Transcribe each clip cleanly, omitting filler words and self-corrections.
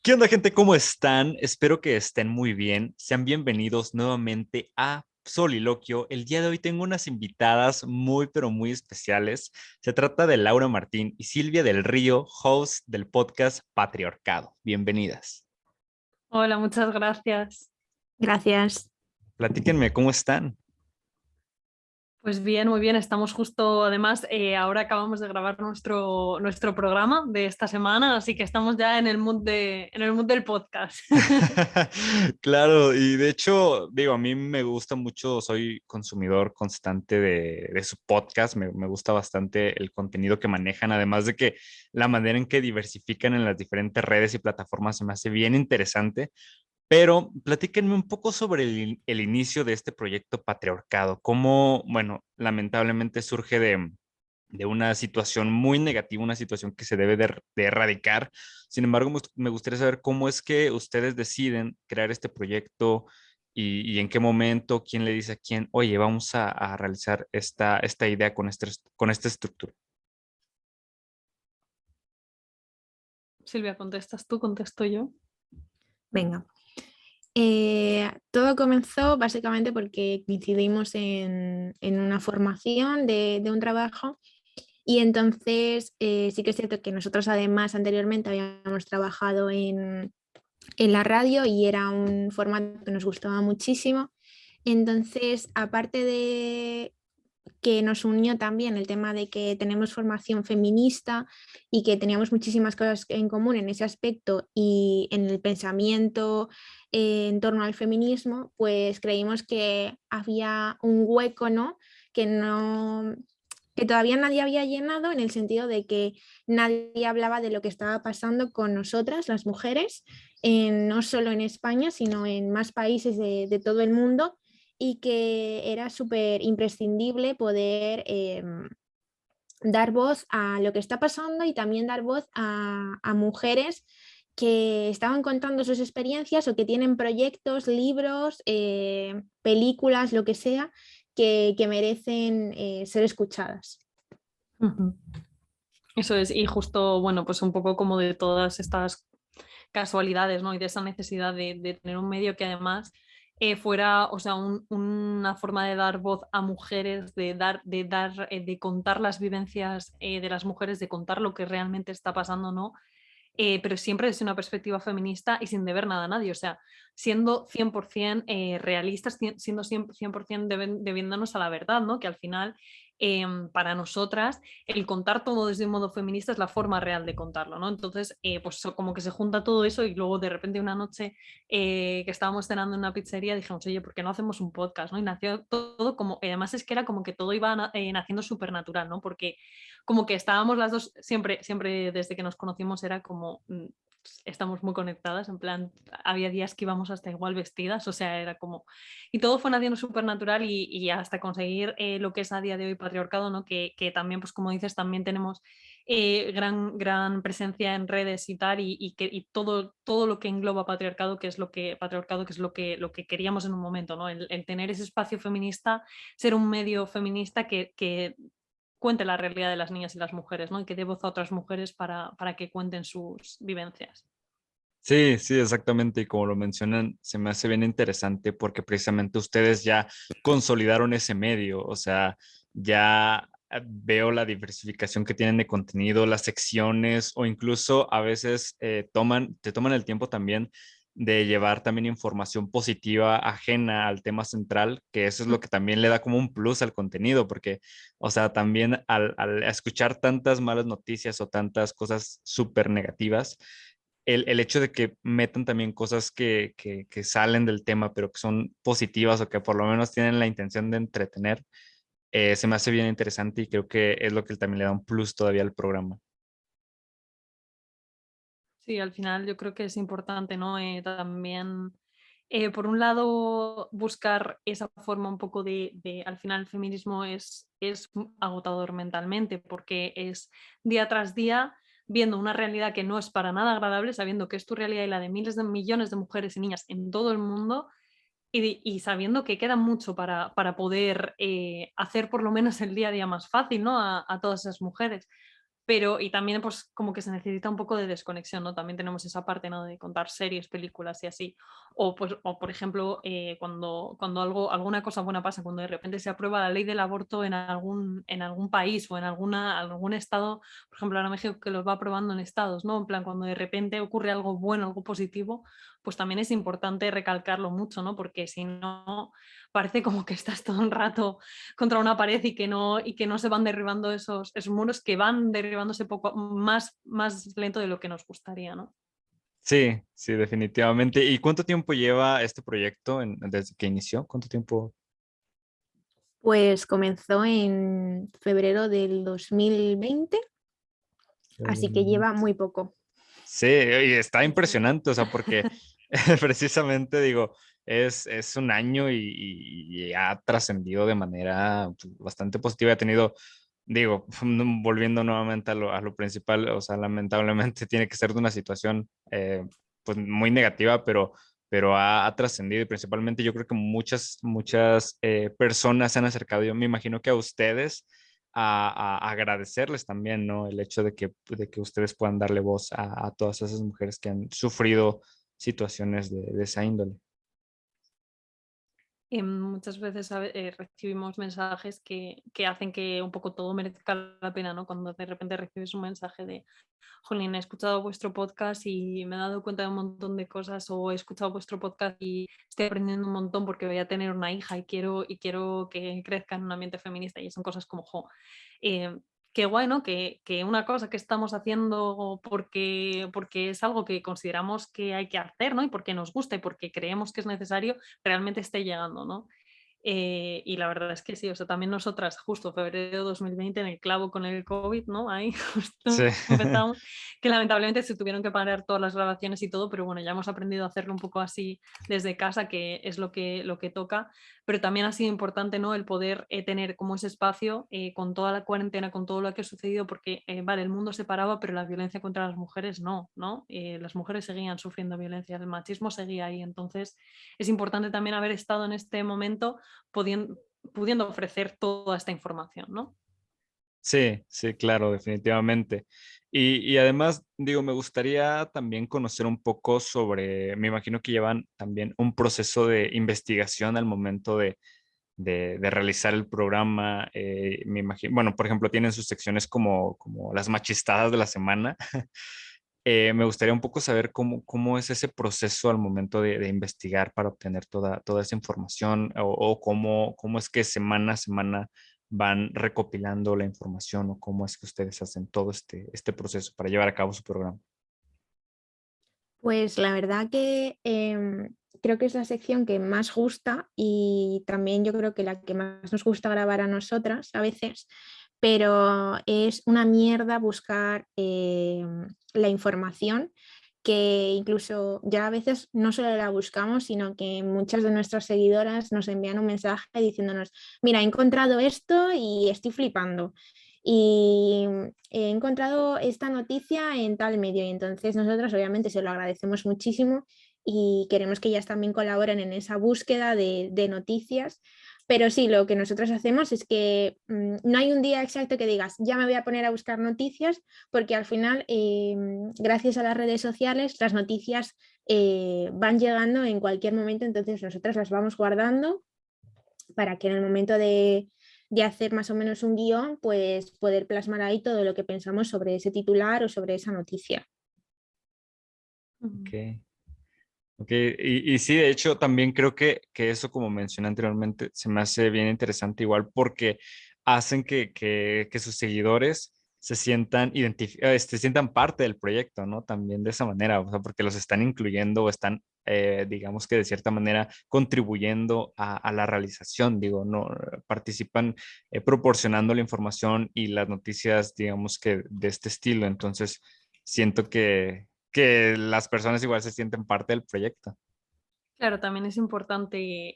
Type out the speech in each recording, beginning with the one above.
¿Qué onda, gente? ¿Cómo están? Espero que estén muy bien. Sean bienvenidos nuevamente a Soliloquio. El día de hoy tengo unas invitadas muy, pero muy especiales. Se trata de Laura Martín y Silvia del Río, host del podcast Patriarcado. Bienvenidas. Hola, muchas gracias. Gracias. Platíquenme cómo están. Pues bien, muy bien. Estamos justo, además, ahora acabamos de grabar nuestro programa de esta semana, así que estamos ya en el mood del podcast. Claro, y de hecho, digo, a mí me gusta mucho, soy consumidor constante de su podcast, me gusta bastante el contenido que manejan, además de que la manera en que diversifican en las diferentes redes y plataformas se me hace bien interesante, pero platíquenme un poco sobre el inicio de este proyecto Patriarcado, cómo, bueno, lamentablemente surge de una situación muy negativa, una situación que se debe de erradicar. Sin embargo, me gustaría saber cómo es que ustedes deciden crear este proyecto y en qué momento, quién le dice a quién, oye, vamos a realizar esta idea con esta estructura. Silvia, ¿contestas tú? ¿Contesto yo? Venga. Todo comenzó básicamente porque coincidimos en una formación de un trabajo y entonces sí que es cierto que nosotros además anteriormente habíamos trabajado en la radio y era un formato que nos gustaba muchísimo. Entonces, aparte de que nos unió también el tema de que tenemos formación feminista y que teníamos muchísimas cosas en común en ese aspecto y en el pensamiento en torno al feminismo, pues creímos que había un hueco, ¿no? Que no que todavía nadie había llenado en el sentido de que nadie hablaba de lo que estaba pasando con nosotras, las mujeres, no solo en España, sino en más países de todo el mundo y que era súper imprescindible poder dar voz a lo que está pasando y también dar voz a mujeres que estaban contando sus experiencias o que tienen proyectos, libros, películas, lo que sea, que merecen ser escuchadas. Ujú. Eso es, y justo, bueno, pues un poco como de todas estas casualidades, ¿no? Y de esa necesidad de tener un medio que además fuera, o sea, una forma de dar voz a mujeres, de contar las vivencias de las mujeres, de contar lo que realmente está pasando, ¿no? Pero siempre desde una perspectiva feminista y sin deber nada a nadie, o sea, siendo 100% realistas, siendo 100% debiéndonos a la verdad, ¿no? Que al final, para nosotras, el contar todo desde un modo feminista es la forma real de contarlo, ¿no? Entonces, pues como que se junta todo eso y luego de repente una noche que estábamos cenando en una pizzería dijimos, oye, ¿por qué no hacemos un podcast, ¿no? Y nació todo como, además es que era como que todo iba naciendo súper natural, ¿no? Porque como que estábamos las dos, siempre desde que nos conocimos era como, estamos muy conectadas, en plan, había días que íbamos hasta igual vestidas, o sea, era como, y todo fue naciendo súper natural y hasta conseguir lo que es a día de hoy patriarcado, ¿no? Que también, pues como dices, también tenemos gran presencia en redes y tal, y todo lo que engloba patriarcado, que es lo que queríamos en un momento, ¿no? El tener ese espacio feminista, ser un medio feminista que cuente la realidad de las niñas y las mujeres, ¿no? Y que dé voz a otras mujeres para que cuenten sus vivencias. Sí, sí, exactamente. Y como lo mencionan, se me hace bien interesante porque precisamente ustedes ya consolidaron ese medio, o sea, ya veo la diversificación que tienen de contenido, las secciones o incluso a veces te toman el tiempo también de llevar también información positiva ajena al tema central, que eso es lo que también le da como un plus al contenido, porque, o sea, también al escuchar tantas malas noticias o tantas cosas súper negativas, el hecho de que metan también cosas que salen del tema, pero que son positivas o que por lo menos tienen la intención de entretener, se me hace bien interesante y creo que es lo que también le da un plus todavía al programa. Sí, al final yo creo que es importante, ¿no? También, por un lado, buscar esa forma un poco al final el feminismo es agotador mentalmente porque es día tras día viendo una realidad que no es para nada agradable, sabiendo que es tu realidad y la de miles de millones de mujeres y niñas en todo el mundo y sabiendo que queda mucho para poder hacer por lo menos el día a día más fácil, ¿no? A todas esas mujeres. pero y también pues como que se necesita un poco de desconexión, ¿no? También tenemos esa parte, ¿no? De contar series, películas y así. O, pues, o por ejemplo, cuando alguna cosa buena pasa, cuando de repente se aprueba la ley del aborto en algún país o en algún estado, por ejemplo, ahora México que los va aprobando en estados, ¿no? En plan, cuando de repente ocurre algo bueno, algo positivo, pues también es importante recalcarlo mucho, ¿no? Porque si no, parece como que estás todo el rato contra una pared y que no se van derribando esos muros, que van derribándose poco más lento de lo que nos gustaría, ¿no? Sí, sí, definitivamente. ¿Y cuánto tiempo lleva este proyecto desde que inició? ¿Cuánto tiempo? Pues comenzó en febrero del 2020, así que lleva muy poco. Sí, y está impresionante, o sea, porque precisamente digo, es un año y ha trascendido de manera bastante positiva. Ha tenido, digo, volviendo nuevamente a lo principal, o sea, lamentablemente tiene que ser de una situación pues muy negativa, pero ha trascendido y principalmente yo creo que muchas personas se han acercado, yo me imagino que a ustedes a agradecerles también, ¿no? El hecho de que ustedes puedan darle voz a todas esas mujeres que han sufrido situaciones de esa índole. Muchas veces recibimos mensajes que hacen que un poco todo merezca la pena, ¿no? Cuando de repente recibes un mensaje de, Jolín, he escuchado vuestro podcast y me he dado cuenta de un montón de cosas, o he escuchado vuestro podcast y estoy aprendiendo un montón porque voy a tener una hija y quiero que crezca en un ambiente feminista, y son cosas como, eh, qué guay, ¿no? Que una cosa que estamos haciendo porque es algo que consideramos que hay que hacer, ¿no? Y porque nos gusta y porque creemos que es necesario, realmente esté llegando, ¿no? Y la verdad es que sí, o sea, también nosotras, justo febrero de 2020, en el clavo con el COVID, ¿no? Ahí Sí, justo empezamos, que lamentablemente se tuvieron que parar todas las grabaciones y todo, pero bueno, ya hemos aprendido a hacerlo un poco así desde casa, que es lo que toca, pero también ha sido importante, ¿no? El poder tener como ese espacio con toda la cuarentena, con todo lo que ha sucedido, porque, vale, el mundo se paraba, pero la violencia contra las mujeres no, ¿no? Las mujeres seguían sufriendo violencia, el machismo seguía ahí, entonces es importante también haber estado en este momento pudiendo ofrecer toda esta información, ¿no? sí, sí, claro, definitivamente. Y además, digo, me gustaría también conocer un poco sobre, me imagino que llevan también un proceso de investigación al momento de realizar el programa. Me imagino, bueno, por ejemplo, tienen sus secciones como las machistadas de la semana. Me gustaría un poco saber cómo es ese proceso al momento de investigar para obtener toda esa información o cómo es que semana a semana van recopilando la información o cómo es que ustedes hacen todo este proceso para llevar a cabo su programa. Pues la verdad que creo que es la sección que más gusta y también yo creo que la que más nos gusta grabar a nosotras a veces, pero es una mierda buscar la información, que incluso ya a veces no solo la buscamos, sino que muchas de nuestras seguidoras nos envían un mensaje diciéndonos, mira, he encontrado esto y estoy flipando. Y he encontrado esta noticia en tal medio, y entonces nosotros obviamente se lo agradecemos muchísimo y queremos que ellas también colaboren en esa búsqueda de noticias. Pero sí, lo que nosotros hacemos es que no hay un día exacto que digas, ya me voy a poner a buscar noticias, porque al final, gracias a las redes sociales, las noticias van llegando en cualquier momento, entonces nosotras las vamos guardando para que en el momento de hacer más o menos un guión, pues poder plasmar ahí todo lo que pensamos sobre ese titular o sobre esa noticia. Ok. Ok, y sí, de hecho, también creo que eso, como mencioné anteriormente, se me hace bien interesante igual porque hacen que sus seguidores se sientan, se sientan parte del proyecto, ¿no? También de esa manera, o sea, porque los están incluyendo o están, digamos que de cierta manera, contribuyendo a la realización, digo, ¿no? Participan proporcionando la información y las noticias, digamos que de este estilo, entonces siento que las personas igual se sienten parte del proyecto. Claro, también es importante,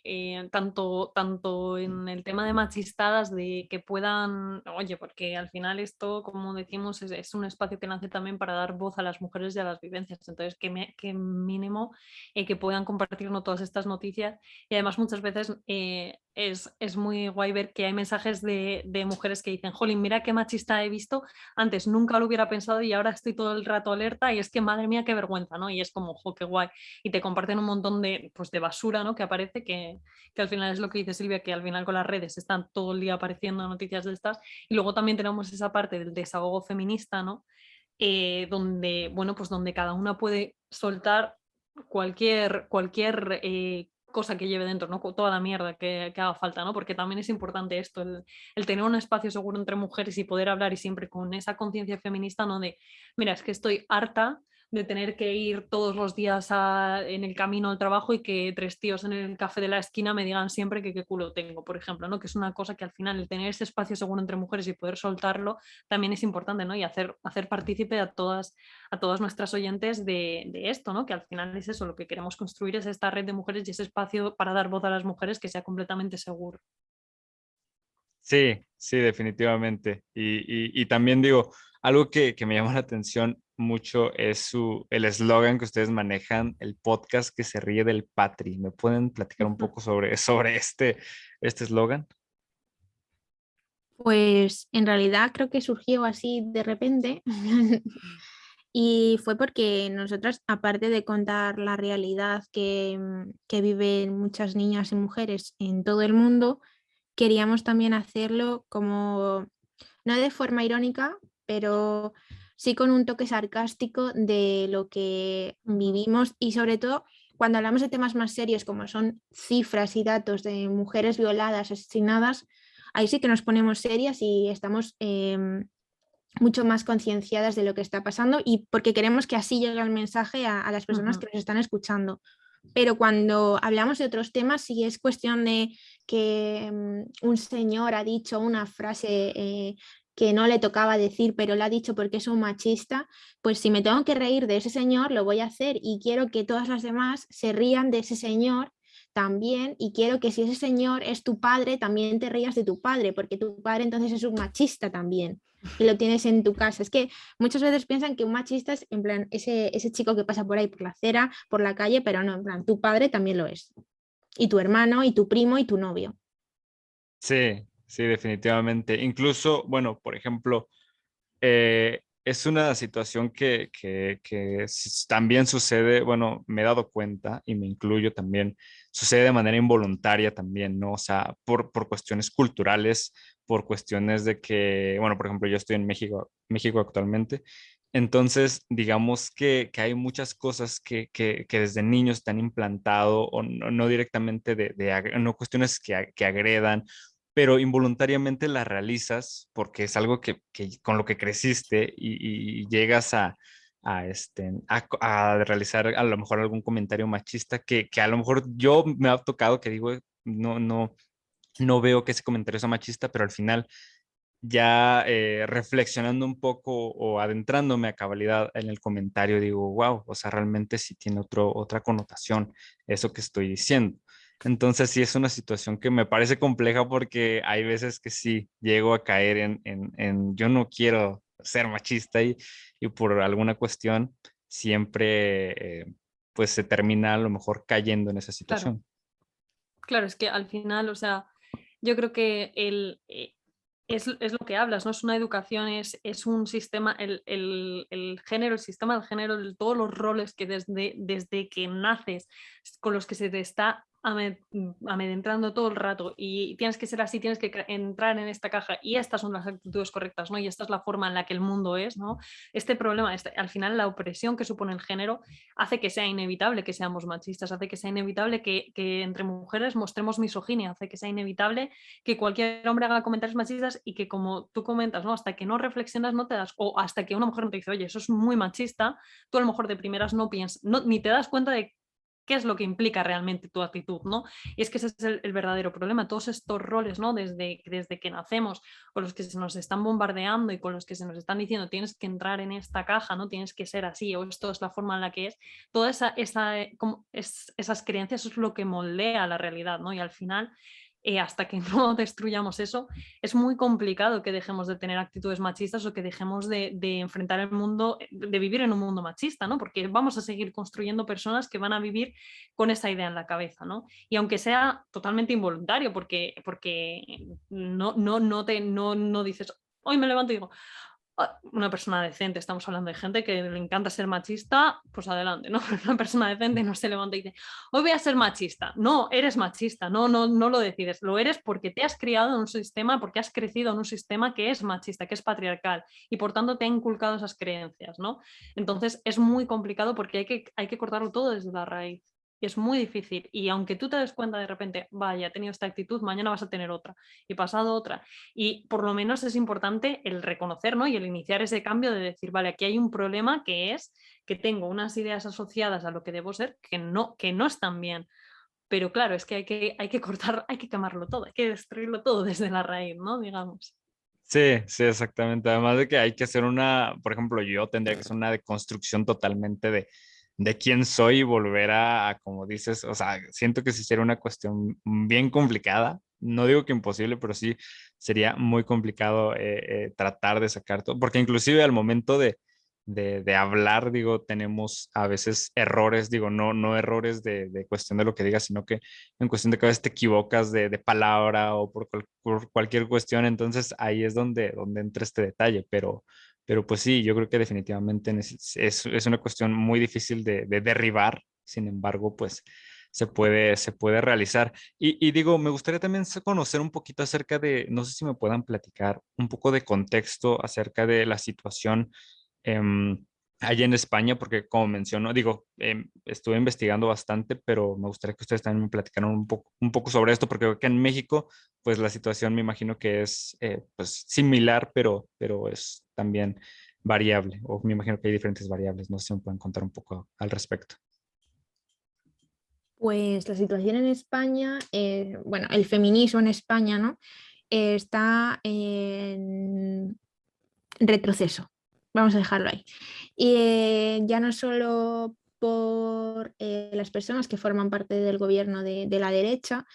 tanto en el tema de machistadas, de que puedan, oye, porque al final esto, como decimos, es un espacio que nace también para dar voz a las mujeres y a las vivencias. Entonces, que mínimo que puedan compartirnos todas estas noticias. Y además muchas veces es muy guay ver que hay mensajes de mujeres que dicen, jolín, mira qué machista he visto, antes nunca lo hubiera pensado y ahora estoy todo el rato alerta y es que madre mía, qué vergüenza, ¿no? Y es como, jo, qué guay. Y te comparten un montón pues, de basura, ¿no? Que aparece, que al final es lo que dice Silvia, que al final con las redes están todo el día apareciendo noticias de estas. Y luego también tenemos esa parte del desahogo feminista, ¿no? Donde, bueno, pues donde cada una puede soltar cualquier cosa que lleve dentro, ¿no? Toda la mierda que haga falta, ¿no? Porque también es importante esto, el tener un espacio seguro entre mujeres y poder hablar y siempre con esa conciencia feminista, ¿no? De, mira, es que estoy harta de tener que ir todos los días en el camino al trabajo y que 3 tíos en el café de la esquina me digan siempre que qué culo tengo, por ejemplo, ¿no? Que es una cosa que al final el tener ese espacio seguro entre mujeres y poder soltarlo también es importante, ¿no? Y hacer partícipe a todas nuestras oyentes de esto, ¿no? Que al final es eso, lo que queremos construir es esta red de mujeres y ese espacio para dar voz a las mujeres que sea completamente seguro. Sí, sí, definitivamente. Y también digo, algo que me llama la atención mucho es el eslogan que ustedes manejan, el podcast que se ríe del Patri. ¿Me pueden platicar un poco sobre este eslogan? Pues en realidad creo que surgió así de repente y fue porque nosotras, aparte de contar la realidad que viven muchas niñas y mujeres en todo el mundo, queríamos también hacerlo como, no de forma irónica, pero sí con un toque sarcástico de lo que vivimos y sobre todo cuando hablamos de temas más serios como son cifras y datos de mujeres violadas, asesinadas, ahí sí que nos ponemos serias y estamos mucho más concienciadas de lo que está pasando y porque queremos que así llegue el mensaje a las personas que nos están escuchando. Pero cuando hablamos de otros temas, si es cuestión de que un señor ha dicho una frase que no le tocaba decir, pero la ha dicho porque es un machista, pues si me tengo que reír de ese señor, lo voy a hacer y quiero que todas las demás se rían de ese señor también y quiero que si ese señor es tu padre, también te rías de tu padre, porque tu padre entonces es un machista también y lo tienes en tu casa. Es que muchas veces piensan que un machista es en plan ese chico que pasa por ahí por la acera, por la calle, pero no, en plan, tu padre también lo es. Y tu hermano, y tu primo, y tu novio. Sí, sí, definitivamente. Incluso, bueno, por ejemplo, es una situación que también sucede, bueno, me he dado cuenta y me incluyo también, sucede de manera involuntaria también, ¿no? O sea, por cuestiones culturales, por cuestiones de que, bueno, por ejemplo, yo estoy en México actualmente, entonces digamos que hay muchas cosas que desde niños están implantado o no directamente no cuestiones que agredan pero involuntariamente la realizas porque es algo con lo que creciste y llegas a realizar a lo mejor algún comentario machista que a lo mejor yo me ha tocado que digo, no veo que ese comentario sea machista, pero al final ya reflexionando un poco o adentrándome a cabalidad en el comentario, digo, wow, o sea, realmente sí tiene otra connotación eso que estoy diciendo. Entonces sí es una situación que me parece compleja porque hay veces que sí llego a caer yo no quiero ser machista y por alguna cuestión siempre pues se termina a lo mejor cayendo en esa Claro, situación. claro, es que al final, o sea, yo creo que es lo que hablas, ¿no? Es una educación, es un sistema, el género, el sistema del género, todos los roles que desde que naces, con los que se te está amedrentando todo el rato y tienes que ser así, tienes que entrar en esta caja y estas son las actitudes correctas, ¿no? Y esta es la forma en la que el mundo es, ¿no? Este problema, al final la opresión que supone el género hace que sea inevitable que seamos machistas, hace que sea inevitable que entre mujeres mostremos misoginia, hace que sea inevitable que cualquier hombre haga comentarios machistas y que como tú comentas, ¿no? Hasta que no reflexionas no te das, o hasta que una mujer no te dice, oye, eso es muy machista, tú a lo mejor de primeras no piensas, ni te das cuenta de qué es lo que implica realmente tu actitud, ¿no? Y es que ese es el verdadero problema, todos estos roles, ¿no? Desde que nacemos, con los que se nos están bombardeando y con los que se nos están diciendo, tienes que entrar en esta caja, ¿no? Tienes que ser así, o esto es la forma en la que es, todas esas creencias es lo que moldea la realidad, ¿no? Y al final hasta que no destruyamos eso, es muy complicado que dejemos de tener actitudes machistas o que dejemos de enfrentar el mundo, de vivir en un mundo machista, ¿no? Porque vamos a seguir construyendo personas que van a vivir con esa idea en la cabeza, ¿no? Y aunque sea totalmente involuntario, porque no dices, hoy me levanto y digo, una persona decente, estamos hablando de gente que le encanta ser machista, pues adelante, ¿no? Una persona decente no se levanta y dice, hoy voy a ser machista. No, eres machista, no lo decides, lo eres porque te has criado en un sistema, porque has crecido en un sistema que es machista, que es patriarcal y por tanto te ha inculcado esas creencias, ¿no? Entonces es muy complicado porque hay que cortarlo todo desde la raíz. Y es muy difícil. Y aunque tú te des cuenta de repente, vaya, he tenido esta actitud, mañana vas a tener otra y pasado otra. Y por lo menos es importante el reconocer, ¿no? Y el iniciar ese cambio de decir, vale, aquí hay un problema que es que tengo unas ideas asociadas a lo que debo ser que no están bien. Pero claro, es que hay que cortar, hay que quemarlo todo, hay que destruirlo todo desde la raíz, ¿no? Digamos. Sí, sí, exactamente. Además de que hay que hacer una, por ejemplo, yo tendría que hacer una deconstrucción totalmente de quién soy y volver como dices, o sea, siento que sí sería una cuestión bien complicada. No digo que imposible, pero sí sería muy complicado tratar de sacar todo, porque inclusive al momento de hablar, digo, tenemos a veces errores, digo, no errores de cuestión de lo que digas, sino que en cuestión de que a veces te equivocas de palabra o por cualquier cuestión, entonces ahí es donde entra este detalle, pero pues sí, yo creo que definitivamente es una cuestión muy difícil de derribar, sin embargo, pues se puede realizar. Y digo, me gustaría también conocer un poquito acerca de, no sé si me puedan platicar un poco de contexto acerca de la situación allá en España, porque como menciono, digo, estuve investigando bastante, pero me gustaría que ustedes también me platicaran un poco sobre esto, porque creo que en México, pues la situación me imagino que es pues similar, pero es también variable, o me imagino que hay diferentes variables, no sé si me pueden contar un poco al respecto. Pues la situación en España, bueno, el feminismo en España, ¿no? Está en retroceso, vamos a dejarlo ahí. Y ya no solo por las personas que forman parte del gobierno de la derecha,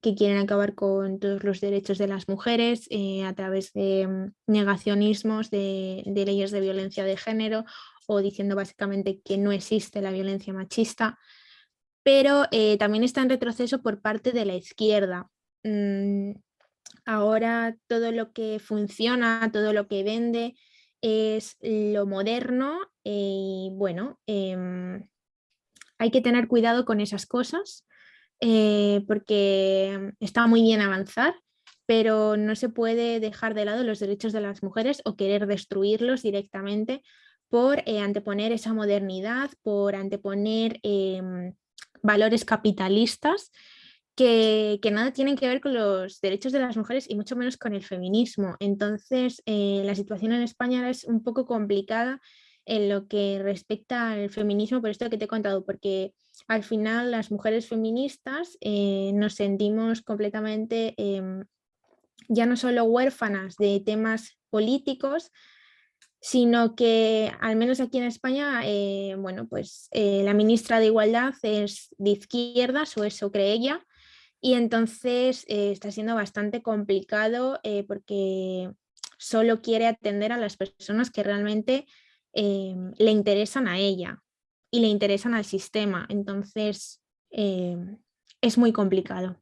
que quieren acabar con todos los derechos de las mujeres a través de negacionismos de leyes de violencia de género o diciendo básicamente que no existe la violencia machista, pero también está en retroceso por parte de la izquierda. Ahora todo lo que funciona, todo lo que vende es lo moderno y bueno, hay que tener cuidado con esas cosas porque está muy bien avanzar, pero no se puede dejar de lado los derechos de las mujeres o querer destruirlos directamente por anteponer esa modernidad, por anteponer valores capitalistas que nada tienen que ver con los derechos de las mujeres y mucho menos con el feminismo. Entonces, la situación en España es un poco complicada en lo que respecta al feminismo, por esto que te he contado, porque al final las mujeres feministas nos sentimos completamente ya no solo huérfanas de temas políticos, sino que al menos aquí en España, bueno, pues la ministra de Igualdad es de izquierdas, o eso cree ella, y entonces está siendo bastante complicado porque solo quiere atender a las personas que realmente le interesan a ella y le interesan al sistema. Entonces es muy complicado.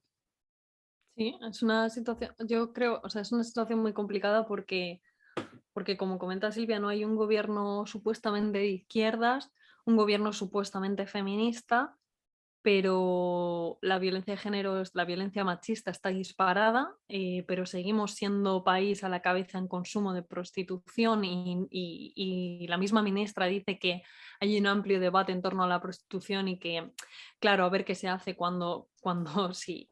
Sí, es una situación, yo creo, o sea, es una situación muy complicada porque como comenta Silvia, no hay un gobierno supuestamente de izquierdas, un gobierno supuestamente feminista, pero la violencia de género, la violencia machista está disparada, pero seguimos siendo país a la cabeza en consumo de prostitución y la misma ministra dice que hay un amplio debate en torno a la prostitución y que, claro, a ver qué se hace cuando si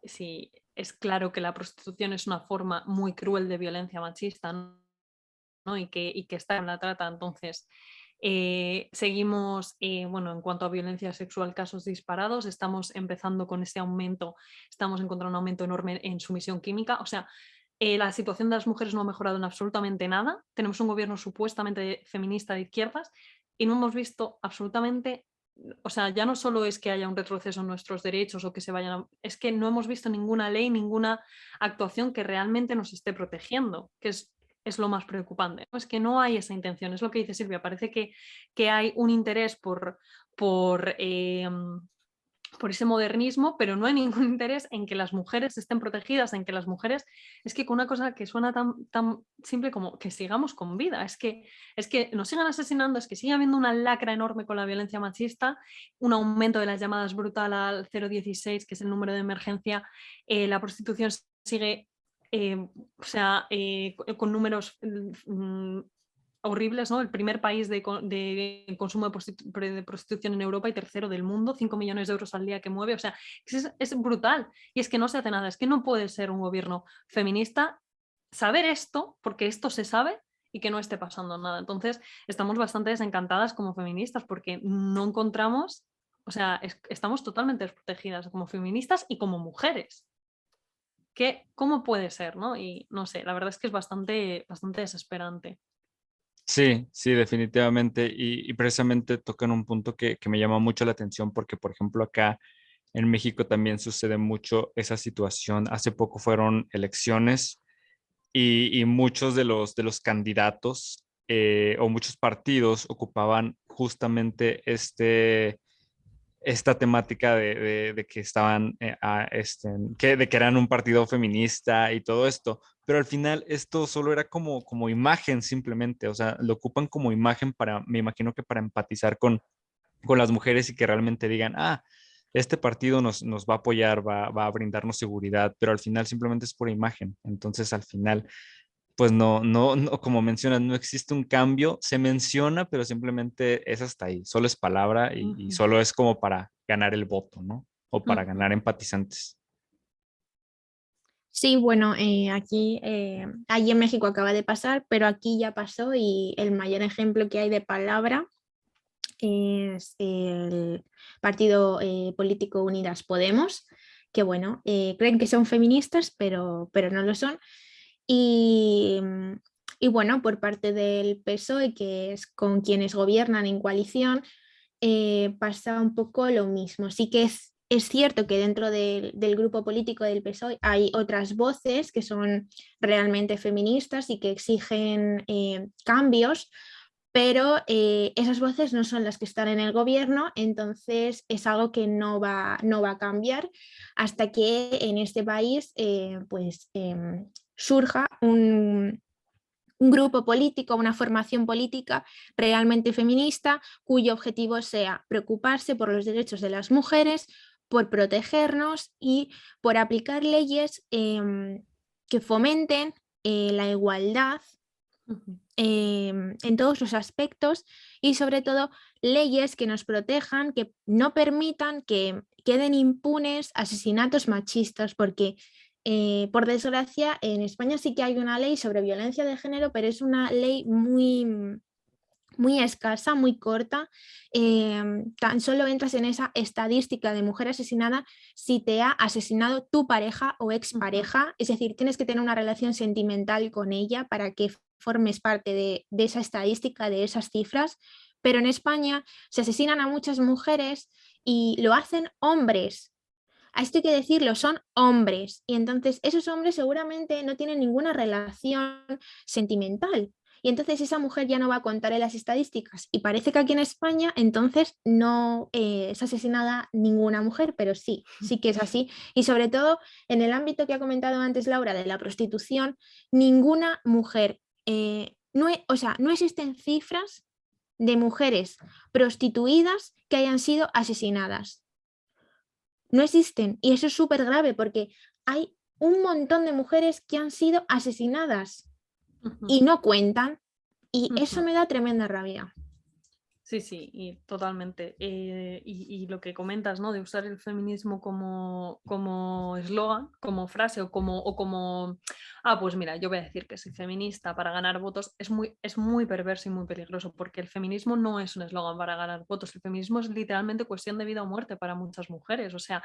es claro que la prostitución es una forma muy cruel de violencia machista, ¿no? Y que está en la trata. Entonces, seguimos, bueno, en cuanto a violencia sexual, casos disparados, estamos empezando con ese aumento, estamos encontrando un aumento enorme en sumisión química, o sea, la situación de las mujeres no ha mejorado en absolutamente nada, tenemos un gobierno supuestamente feminista de izquierdas y no hemos visto absolutamente o sea, ya no solo es que haya un retroceso en nuestros derechos o que se vayan es que no hemos visto ninguna ley, ninguna actuación que realmente nos esté protegiendo, que es lo más preocupante, ¿no? Es que no hay esa intención, es lo que dice Silvia, parece que hay un interés por, por ese modernismo, pero no hay ningún interés en que las mujeres estén protegidas, en que las mujeres, es que con una cosa que suena tan simple como que sigamos con vida, es que nos sigan asesinando, es que sigue habiendo una lacra enorme con la violencia machista, un aumento de las llamadas brutal al 016, que es el número de emergencia, la prostitución sigue, o sea, con números horribles, ¿no? El primer país de consumo de prostitución en Europa y tercero del mundo, 5 millones de euros al día que mueve, o sea, es brutal. Y es que no se hace nada, es que no puede ser un gobierno feminista saber esto, porque esto se sabe y que no esté pasando nada. Entonces, estamos bastante desencantadas como feministas porque no encontramos, o sea, estamos totalmente desprotegidas como feministas y como mujeres. ¿Cómo puede ser, no? Y no sé, la verdad es que es bastante, bastante desesperante. Sí, sí, definitivamente. Y precisamente tocan un punto que me llama mucho la atención porque, por ejemplo, acá en México también sucede mucho esa situación. Hace poco fueron elecciones y muchos de los candidatos o muchos partidos ocupaban justamente esta temática de que estaban, de que eran un partido feminista y todo esto, pero al final esto solo era como imagen simplemente, o sea, lo ocupan como imagen para, me imagino que para empatizar con las mujeres y que realmente digan, ah, este partido nos va a apoyar, va a brindarnos seguridad, pero al final simplemente es pura imagen. Entonces, al final, pues no, como mencionas, no existe un cambio, se menciona, pero simplemente es hasta ahí, solo es palabra y Ujú, solo es como para ganar el voto, ¿no? O para ujú. ganar empatizantes. Sí, bueno, aquí, allí en México acaba de pasar, pero aquí ya pasó y el mayor ejemplo que hay de palabra es el partido político Unidas Podemos, que bueno, creen que son feministas, pero no lo son. Y, y bueno, por parte del PSOE, que es con quienes gobiernan en coalición, pasa un poco lo mismo. Sí que es cierto que dentro del grupo político del PSOE hay otras voces que son realmente feministas y que exigen cambios, pero esas voces no son las que están en el gobierno, entonces es algo que no va a cambiar hasta que en este país pues, surja un grupo político, una formación política realmente feminista cuyo objetivo sea preocuparse por los derechos de las mujeres, por protegernos y por aplicar leyes que fomenten la igualdad Ujú, en todos los aspectos y sobre todo leyes que nos protejan, que no permitan que queden impunes asesinatos machistas, porque por desgracia en España sí que hay una ley sobre violencia de género, pero es una ley muy escasa, muy corta. Tan solo entras en esa estadística de mujer asesinada si te ha asesinado tu pareja o ujú. expareja, es decir, tienes que tener una relación sentimental con ella para que formes parte de esa estadística, de esas cifras, pero en España se asesinan a muchas mujeres y lo hacen hombres. A esto hay que decirlo, son hombres. Y entonces esos hombres seguramente no tienen ninguna relación sentimental. Y entonces esa mujer ya no va a contar en las estadísticas. Y parece que aquí en España entonces no es asesinada ninguna mujer, pero sí, sí que es así. Y sobre todo en el ámbito que ha comentado antes Laura de la prostitución, ninguna mujer, o sea, no existen cifras de mujeres prostituidas que hayan sido asesinadas. No existen. Y eso es súper grave porque hay un montón de mujeres que han sido asesinadas Ujú, y no cuentan. Y eso ujú. me da tremenda rabia. Sí, sí, y totalmente. Y lo que comentas, ¿no? De usar el feminismo como eslogan, como frase pues mira, yo voy a decir que soy feminista para ganar votos, es muy perverso y muy peligroso, porque el feminismo no es un eslogan para ganar votos, el feminismo es literalmente cuestión de vida o muerte para muchas mujeres. O sea,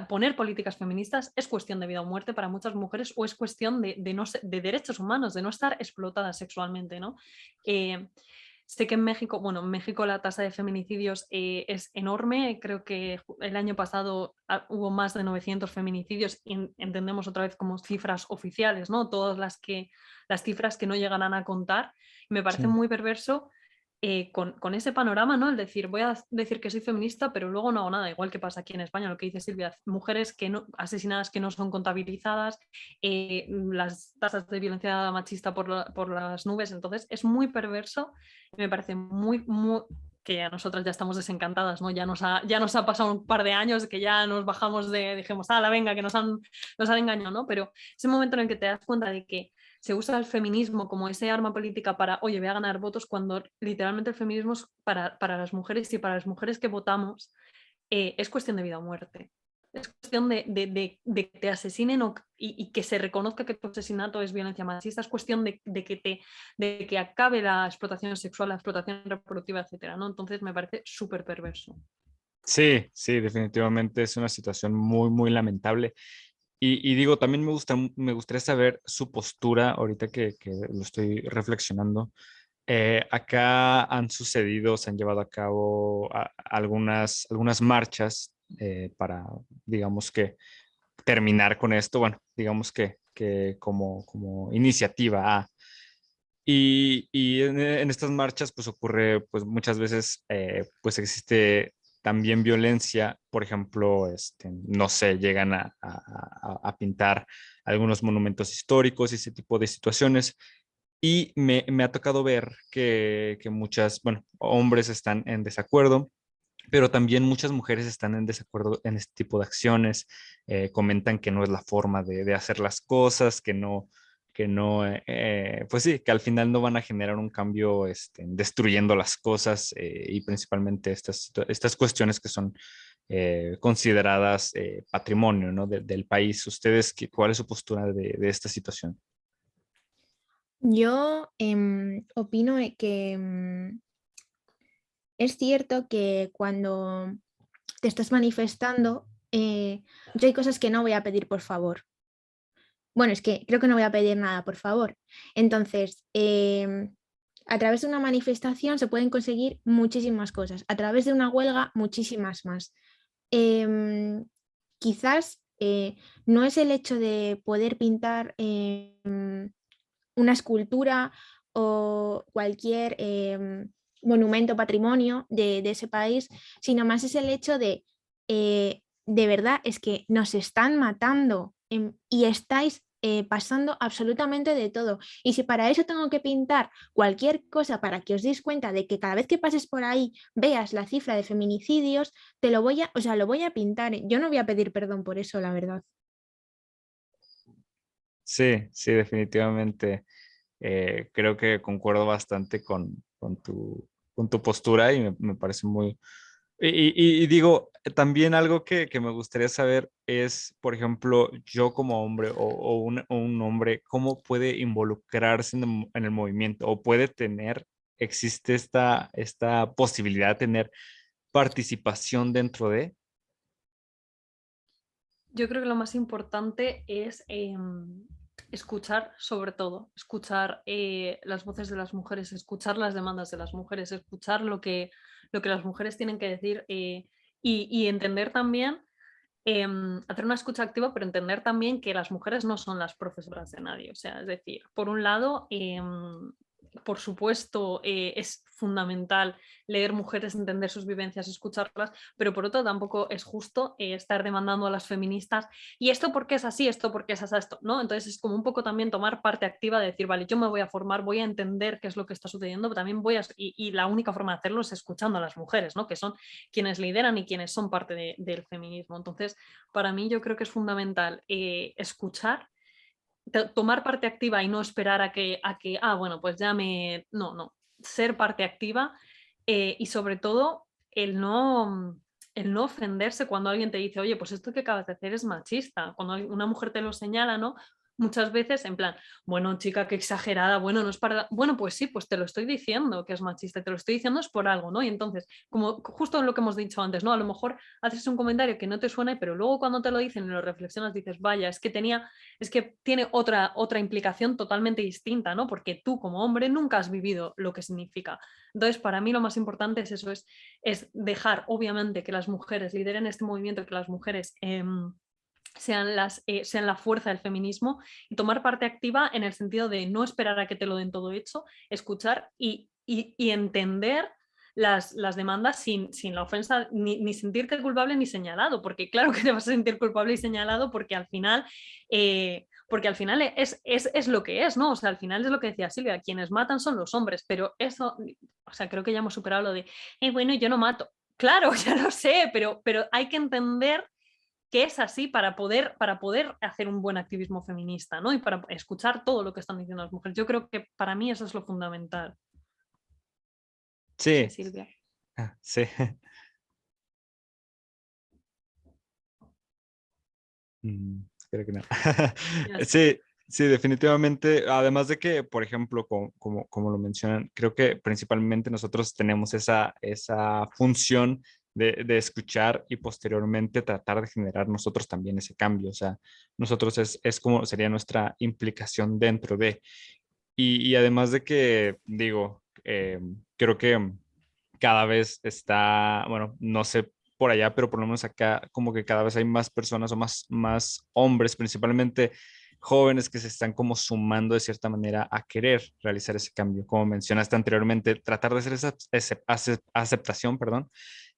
poner políticas feministas es cuestión de vida o muerte para muchas mujeres o es cuestión de derechos humanos, de no estar explotadas sexualmente, ¿no? sé que en México, bueno, en México la tasa de feminicidios es enorme. Creo que el año pasado hubo más de 900 feminicidios y entendemos otra vez como cifras oficiales, ¿no? Todas las cifras que no llegarán a contar. Me parece Sí. muy perverso con ese panorama, ¿no? El decir, voy a decir que soy feminista, pero luego no hago nada, igual que pasa aquí en España, lo que dice Silvia, mujeres que no, asesinadas que no son contabilizadas, las tasas de violencia machista por las nubes. Entonces es muy perverso y me parece muy que a nosotras ya estamos desencantadas, ¿no? Ya nos ha pasado un par de años que ya nos bajamos dijimos, la venga, que nos han engañado, ¿no? Pero ese momento en el que te das cuenta de que se usa el feminismo como ese arma política para, oye, voy a ganar votos, cuando literalmente el feminismo es para las mujeres, y para las mujeres que votamos es cuestión de vida o muerte. Es cuestión de que te asesinen y que se reconozca que tu asesinato es violencia machista. Es cuestión de que acabe la explotación sexual, la explotación reproductiva, etcétera, ¿no? Entonces me parece súper perverso. Sí, sí, definitivamente es una situación muy lamentable. Y digo, también me gustaría saber su postura ahorita que lo estoy reflexionando. Acá han sucedido, se han llevado a cabo algunas marchas para, digamos que, terminar con esto. Bueno, digamos que como iniciativa A. Y en estas marchas pues ocurre pues muchas veces pues existe también violencia, por ejemplo, no sé, llegan a pintar algunos monumentos históricos y ese tipo de situaciones. Y me ha tocado ver que muchas, bueno, hombres están en desacuerdo, pero también muchas mujeres están en desacuerdo en este tipo de acciones. Comentan que no es la forma de hacer las cosas, que no, pues sí, que al final no van a generar un cambio destruyendo las cosas y principalmente estas cuestiones que son consideradas patrimonio, ¿no? Del país. ¿Ustedes cuál es su postura de esta situación? Yo opino que es cierto que cuando te estás manifestando, yo hay cosas que no voy a pedir por favor. Bueno, es que creo que no voy a pedir nada por favor. Entonces, a través de una manifestación se pueden conseguir muchísimas cosas. A través de una huelga, muchísimas más. Em, Quizás no es el hecho de poder pintar una escultura o cualquier monumento, patrimonio de ese país, sino más es el hecho de verdad, es que nos están matando y estáis pasando absolutamente de todo. Y si para eso tengo que pintar cualquier cosa para que os deis cuenta de que cada vez que pases por ahí veas la cifra de feminicidios, te lo voy a, o sea, lo voy a pintar. Yo no voy a pedir perdón por eso, la verdad. Sí, sí, definitivamente. Creo que concuerdo bastante con tu postura y me parece muy... Y digo, también algo que me gustaría saber es, por ejemplo, yo como hombre o un hombre, ¿cómo puede involucrarse en el movimiento? ¿O puede tener, existe esta posibilidad de tener participación dentro de? Yo creo que lo más importante es escuchar, sobre todo, escuchar las voces de las mujeres, escuchar las demandas de las mujeres, escuchar lo que las mujeres tienen que decir y entender también, hacer una escucha activa, pero entender también que las mujeres no son las profesoras de nadie. O sea, es decir, por un lado, por supuesto, es fundamental leer mujeres, entender sus vivencias, escucharlas, pero por otro tampoco es justo estar demandando a las feministas y esto porque es así, esto porque es así, esto, ¿no? Entonces es como un poco también tomar parte activa de decir, vale, yo me voy a formar, voy a entender qué es lo que está sucediendo, pero también y la única forma de hacerlo es escuchando a las mujeres, ¿no? Que son quienes lideran y quienes son parte del feminismo. Entonces, para mí yo creo que es fundamental escuchar, tomar parte activa y no esperar bueno, pues ya no, ser parte activa y sobre todo el no ofenderse cuando alguien te dice, oye, pues esto que acabas de hacer es machista, cuando una mujer te lo señala, ¿no? muchas veces en plan, bueno, chica, qué exagerada, bueno, no es para... Bueno, pues sí, pues te lo estoy diciendo que es machista, te lo estoy diciendo es por algo, ¿no? Y entonces, como justo lo que hemos dicho antes, ¿no? A lo mejor haces un comentario que no te suena, pero luego cuando te lo dicen y lo reflexionas dices, vaya, es que tiene otra implicación totalmente distinta, ¿no? Porque tú como hombre nunca has vivido lo que significa. Entonces, para mí lo más importante es eso, es dejar, obviamente, que las mujeres lideren este movimiento, que las mujeres... sean la fuerza del feminismo y tomar parte activa en el sentido de no esperar a que te lo den todo hecho, escuchar y entender las demandas sin la ofensa, ni sentirte culpable ni señalado, porque claro que te vas a sentir culpable y señalado porque al final es lo que es, ¿no? O sea, al final es lo que decía Silvia, quienes matan son los hombres, pero eso, o sea, creo que ya hemos superado lo de, bueno, yo no mato. Claro, ya lo sé, pero hay que entender que es así para poder hacer un buen activismo feminista, ¿no? Y para escuchar todo lo que están diciendo las mujeres. Yo creo que para mí eso es lo fundamental. Sí, Sí, Silvia. sí. Creo que no. Ya está. Sí, sí, definitivamente. Además de que, por ejemplo, como lo mencionan, creo que principalmente nosotros tenemos esa función de escuchar y posteriormente tratar de generar nosotros también ese cambio. O sea, nosotros es como sería nuestra implicación dentro de. Y además de que, digo, creo que cada vez está, bueno, no sé por allá, pero por lo menos acá como que cada vez hay más personas o más hombres, principalmente jóvenes que se están como sumando de cierta manera a querer realizar ese cambio. Como mencionaste anteriormente, tratar de hacer esa aceptación, perdón,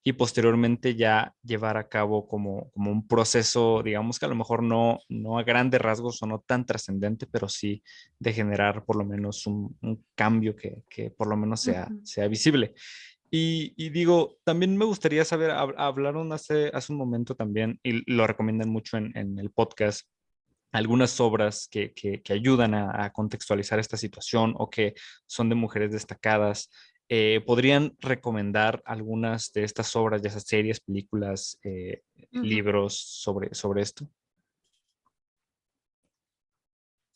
y posteriormente ya llevar a cabo como un proceso, digamos que a lo mejor no a grandes rasgos o no tan trascendente, pero sí de generar por lo menos un cambio que por lo menos Ujú. sea visible. Y digo, también me gustaría saber, hablaron hace un momento también, y lo recomiendan mucho en el podcast, algunas obras que ayudan a contextualizar esta situación o que son de mujeres destacadas. ¿Podrían recomendar algunas de estas obras, ya sea series, películas, Ujú. libros sobre esto?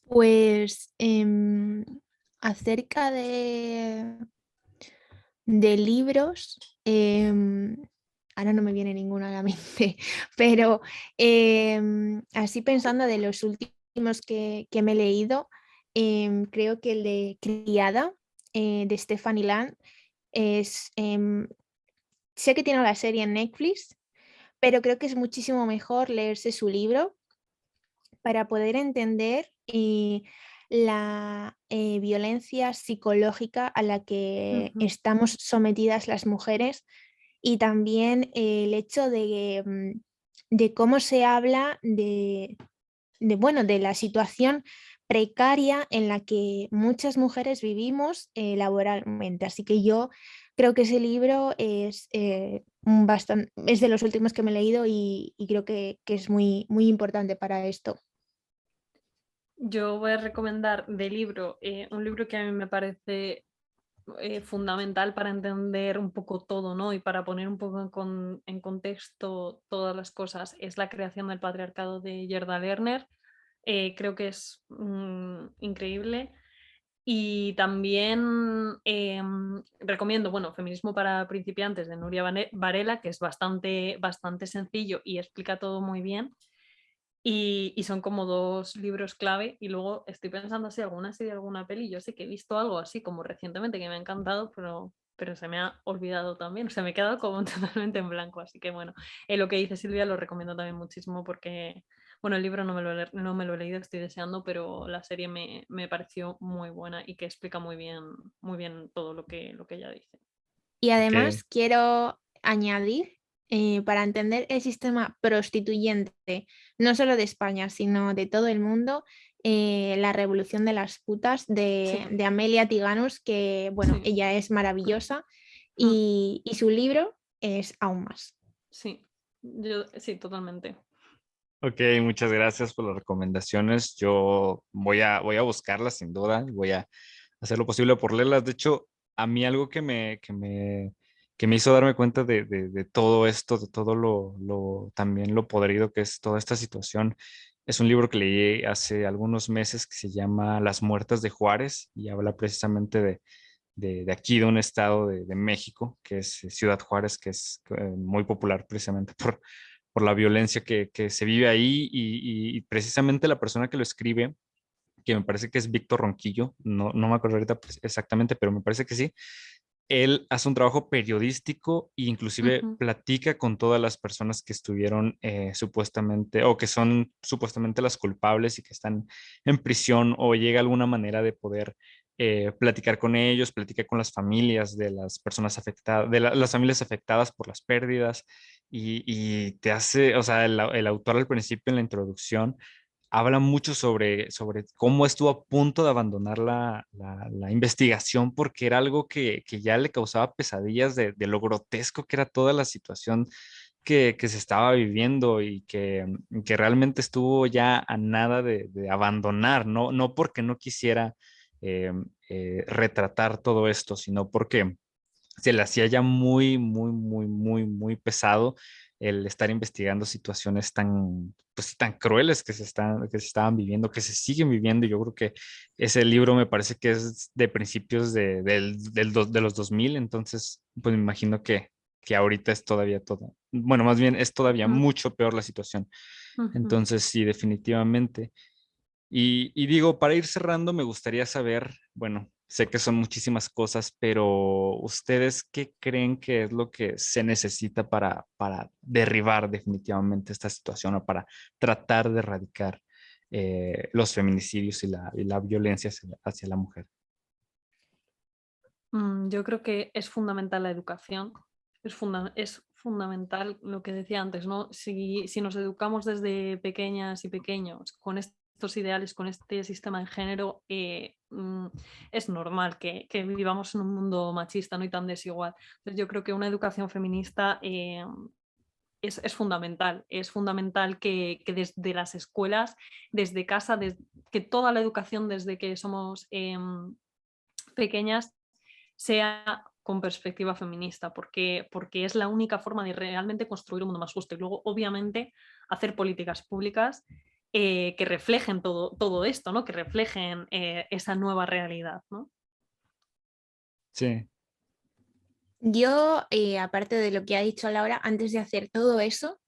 Pues acerca de libros, ahora no me viene ninguno a la mente, pero así pensando de los últimos que me he leído, creo que el de Criada, de Stephanie Land, es, sé que tiene la serie en Netflix, pero creo que es muchísimo mejor leerse su libro para poder entender la violencia psicológica a la que Ujú. estamos sometidas las mujeres y también el hecho de cómo se habla bueno, de la situación precaria en la que muchas mujeres vivimos laboralmente. Así que yo creo que ese libro es de los últimos que me he leído y creo que es muy importante para esto. Yo voy a recomendar de libro un libro que a mí me parece fundamental para entender un poco todo, ¿no? Y para poner un poco en contexto todas las cosas. Es La creación del patriarcado de Gerda Lerner. Creo que es increíble. Y también recomiendo, bueno, Feminismo para principiantes de Nuria Varela, que es bastante sencillo y explica todo muy bien. Y son como dos libros clave. Y luego estoy pensando si alguna serie, alguna peli. Yo sé que he visto algo así como recientemente que me ha encantado, pero se me ha olvidado también. O sea, me he quedado como totalmente en blanco. Así que bueno, lo que dice Silvia lo recomiendo también muchísimo porque, bueno, el libro no me lo he leído, estoy deseando, pero la serie me pareció muy buena y que explica muy bien todo lo que ella dice. Y Ok. además quiero añadir, para entender el sistema prostituyente, no solo de España, sino de todo el mundo, La Revolución de las Putas Sí, de Amelia Tiganus, que bueno, sí, ella es maravillosa mm, y su libro es aún más. sí, yo sí, totalmente. Ok, muchas gracias por las recomendaciones. Yo voy a buscarlas sin duda y voy a hacer lo posible por leerlas. De hecho, a mí algo que me hizo darme cuenta de todo esto, de todo también lo podrido que es toda esta situación, Es un libro que leí hace algunos meses que se llama Las Muertas de Juárez y habla precisamente de aquí, de un estado de México, que es Ciudad Juárez, que es muy popular precisamente por la violencia que se vive ahí y precisamente la persona que lo escribe, que me parece que es Víctor Ronquillo, no me acuerdo ahorita exactamente, pero me parece que sí. Él hace un trabajo periodístico e inclusive Ujú, platica con todas las personas que estuvieron supuestamente o que son supuestamente las culpables y que están en prisión o llega alguna manera de poder platicar con ellos, platicar con las familias de las personas afectadas, las familias afectadas por las pérdidas y te hace, o sea, el autor al principio en la introducción habla mucho sobre cómo estuvo a punto de abandonar la investigación porque era algo que ya le causaba pesadillas de lo grotesco que era toda la situación que se estaba viviendo y que realmente estuvo ya a nada de abandonar, no porque no quisiera eh, retratar todo esto, sino porque se le hacía ya muy pesado el estar investigando situaciones tan, pues, sí, tan crueles que se estaban viviendo, que se siguen viviendo. Y yo creo que ese libro me parece que es de principios de los 2000, entonces, pues me imagino que ahorita es todavía todo, bueno, más bien es todavía ujú, mucho peor la situación. ujú. Entonces, sí, definitivamente. Y digo, para ir cerrando, me gustaría saber, bueno, sé que son muchísimas cosas, pero ¿ustedes qué creen que es lo que se necesita para derribar definitivamente esta situación o para tratar de erradicar los feminicidios y la violencia hacia la mujer? Yo creo que es fundamental la educación, es fundamental lo que decía antes, ¿no? Si nos educamos desde pequeñas y pequeños con estos ideales, con este sistema de género, es normal que vivamos en un mundo machista, ¿no? Y tan desigual. Entonces yo creo que una educación feminista es fundamental que desde las escuelas, desde casa, que toda la educación desde que somos pequeñas sea con perspectiva feminista, porque es la única forma de realmente construir un mundo más justo. Y luego, obviamente, hacer políticas públicas que reflejen todo esto, ¿no? Que reflejen esa nueva realidad, ¿no? Sí, Yo, aparte de lo que ha dicho Laura, antes de hacer todo eso,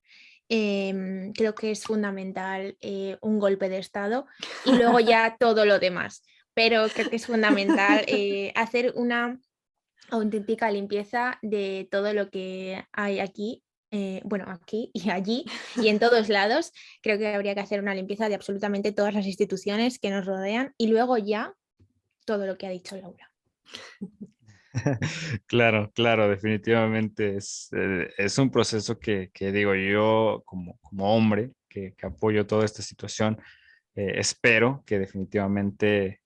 creo que es fundamental un golpe de Estado y luego ya todo lo demás. Pero creo que es fundamental hacer una auténtica limpieza de todo lo que hay aquí. Bueno, aquí y allí y en todos lados. Creo que habría que hacer una limpieza de absolutamente todas las instituciones que nos rodean y luego ya todo lo que ha dicho Laura. claro, definitivamente es un proceso que digo yo como hombre que apoyo toda esta situación. Espero que definitivamente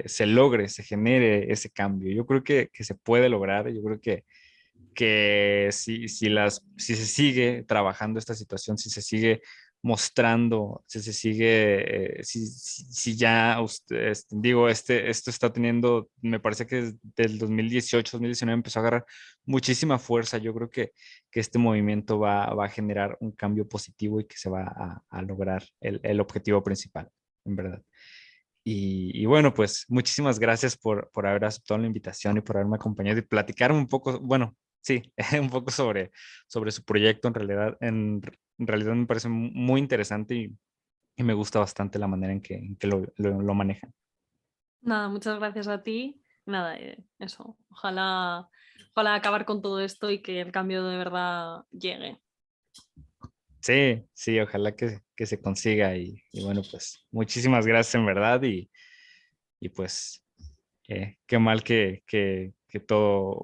se logre, se genere ese cambio. Yo creo que se puede lograr, yo creo que si se sigue trabajando esta situación, si se sigue mostrando, si se sigue, si ya digo, esto está teniendo, me parece que desde el 2018, 2019 empezó a agarrar muchísima fuerza. Yo creo que este movimiento va a generar un cambio positivo y que se va a lograr el objetivo principal, en verdad. Y bueno, pues muchísimas gracias por haber aceptado la invitación y por haberme acompañado y platicarme un poco, bueno, sí, un poco sobre su proyecto. En realidad me parece muy interesante y me gusta bastante la manera en que lo manejan. Nada, muchas gracias a ti. Nada, eso. Ojalá acabar con todo esto y que el cambio de verdad llegue. Sí, ojalá que se consiga y bueno, pues muchísimas gracias en verdad y pues qué mal que todo